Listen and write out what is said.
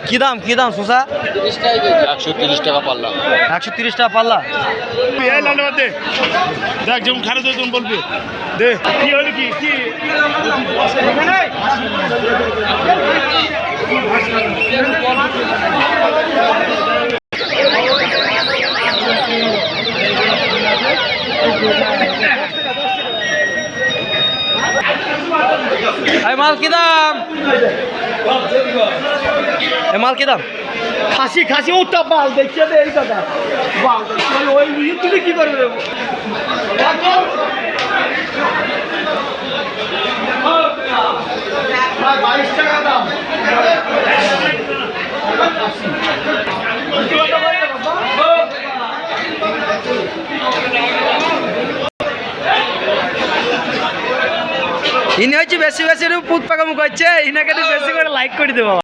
কি দাম শসা? 130 টাকা পাল্লা। 130 টাকা পাল্লা। দেখ যেমন খারাপ তুমি বলবি দে কি হলো কি মাল কি দাম? মাল কি দাম? খাসি ওটা বাল দেখিয়ে দে এই দাদা বাল ওই তুই কি করবে 22 টাকা দাম। ইনি হচ্ছে বেশি পুত পাকামু করছে, ইনাকে বেশি করে লাইক করে দেবো।